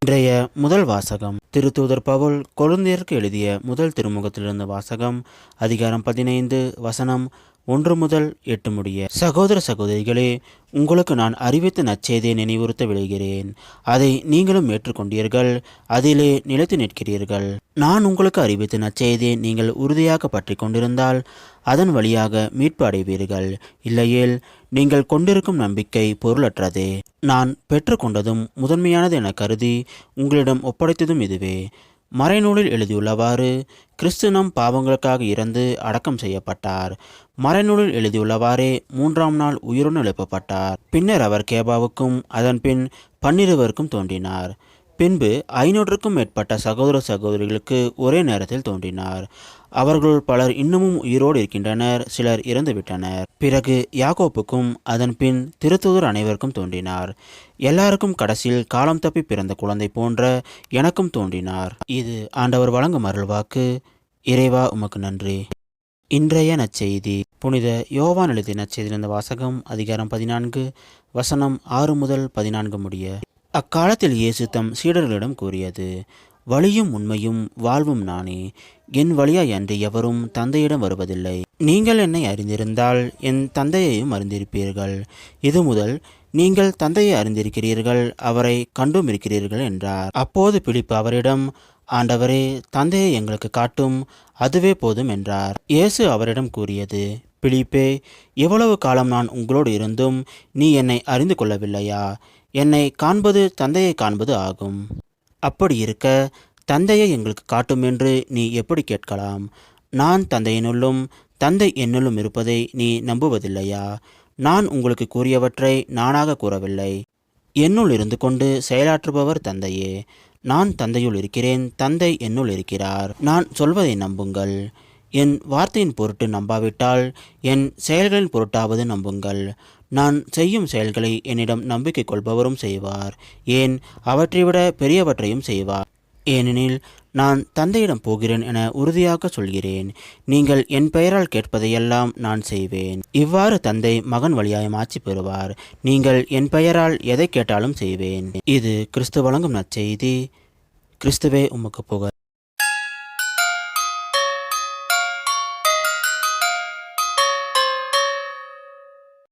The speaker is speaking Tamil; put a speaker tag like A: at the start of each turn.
A: இன்றைய முதல் வாசகம் திருத்தூதர் பவுல் கொரிந்தியருக்கு எழுதிய முதல் திருமுகத்திலிருந்து வாசகம். அதிகாரம் 15 வசனம் 1 முதல் 8 முடிய. சகோதர சகோதரிகளே, உங்களுக்கு நான் அறிவித்த நற்செய்தியை நினைவுறுத்த விளைகிறேன். அதை நீங்களும் ஏற்றுக்கொண்டீர்கள், அதிலே நிலைத்து நிற்கிறீர்கள். நான் உங்களுக்கு அறிவித்த நற்செய்தியை நீங்கள் உறுதியாக பற்றி கொண்டிருந்தால் அதன் வழியாக மீட்பு அடைவீர்கள். இல்லையேல் நீங்கள் கொண்டிருக்கும் நம்பிக்கை பொருளற்றதே. நான் பெற்றுக்கொண்டதும் முதன்மையானது என கருதி உங்களிடம் ஒப்படைத்ததும் இதுவே. மறைநூலில் எழுதியுள்ளவாறு கிறிஸ்து நம் பாவங்களுக்காக இறந்து அடக்கம் செய்யப்பட்டார். மறைநூலில் எழுதியுள்ளவாறே 3ஆம் நாள் உயிருடன் எழுப்பப்பட்டார். பின்னர் அவர் கேபாவுக்கும் அதன் பின் 12 தோன்றினார். பின்பு 500க்கும் மேற்பட்ட சகோதர சகோதரிகளுக்கு ஒரே நேரத்தில் தோன்றினார். அவர்களுள் பலர் இன்னமும் உயிரோடு இருக்கின்றனர், சிலர் இறந்துவிட்டனர். பிறகு யாக்கோப்புக்கும் அதன் பின் திருத்தூதர் அனைவருக்கும் தோன்றினார். எல்லாருக்கும் கடைசியில் காலம் தப்பி பிறந்த குழந்தை போன்ற எனக்கும் தோன்றினார். இது ஆண்டவர் வழங்கும் அருள்வாக்கு. இறைவா, உமக்கு நன்றி. இன்றைய நற்செய்தி புனித யோவான் எழுதிய நற்செய்தியிலிருந்து வாசகம். அதிகாரம் 14 வசனம் 6 முதல் 14 முடிய. அக்காலத்தில் இயேசு தம் சீடர்களிடம் கூறியது: வழியும் உண்மையும் வாழ்வும் நானே. என் வழியாய் அன்றி எவரும் தந்தையிடம் வருவதில்லை. நீங்கள் என்னை அறிந்திருந்தால் என் தந்தையையும் அறிந்திருப்பீர்கள். இது முதல் நீங்கள் தந்தையை அறிந்திருக்கிறீர்கள், அவரை கண்டும் இருக்கிறீர்கள் என்றார். அப்போது பிலிப்பு அவரிடம், ஆண்டவரே, தந்தையை எங்களுக்கு காட்டும், அதுவே போதும் என்றார். இயேசு அவரிடம் கூறியது: பிலிப்பே, எவ்வளவு காலம் நான் உங்களோடு இருந்தும் நீ என்னை அறிந்து கொள்ளவில்லையா? என்னை காண்பது தந்தையை காண்பது ஆகும். அப்படி இருக்க தந்தையை எங்களுக்கு காட்டும் என்று நீ எப்படி கேட்கலாம்? நான் தந்தையினுள்ளும் தந்தை என்னுள்ளும் இருப்பதை நீ நம்புவதில்லையா? நான் உங்களுக்கு கூறியவற்றை நானாக கூறவில்லை. என்னுள் இருந்து கொண்டு செயலாற்றுபவர் தந்தையே. நான் தந்தையுள் இருக்கிறேன், தந்தை என்னுள் இருக்கிறார். நான் சொல்வதை நம்புங்கள். என் வார்த்தையின் பொருட்டு நம்பாவிட்டால் என் செயல்களின் பொருட்டாவது நம்புங்கள். நான் செய்யும் செயல்களை என்னிடம் நம்பிக்கை கொள்பவரும் செய்வார், ஏன் அவற்றை விட பெரியவற்றையும் செய்வார். ஏனெனில் நான் தந்தையிடம் போகிறேன் என உறுதியாக சொல்கிறேன். நீங்கள் என் பெயரால் கேட்பதையெல்லாம் நான் செய்வேன். இவ்வாறு தந்தை மகன் வழியாய் ஆட்சி பெறுவார். நீங்கள் என் பெயரால் எதை கேட்டாலும் செய்வேன். இது கிறிஸ்து வழங்கும் நற்செய்தி. கிறிஸ்துவே, உமக்கு புகழ்.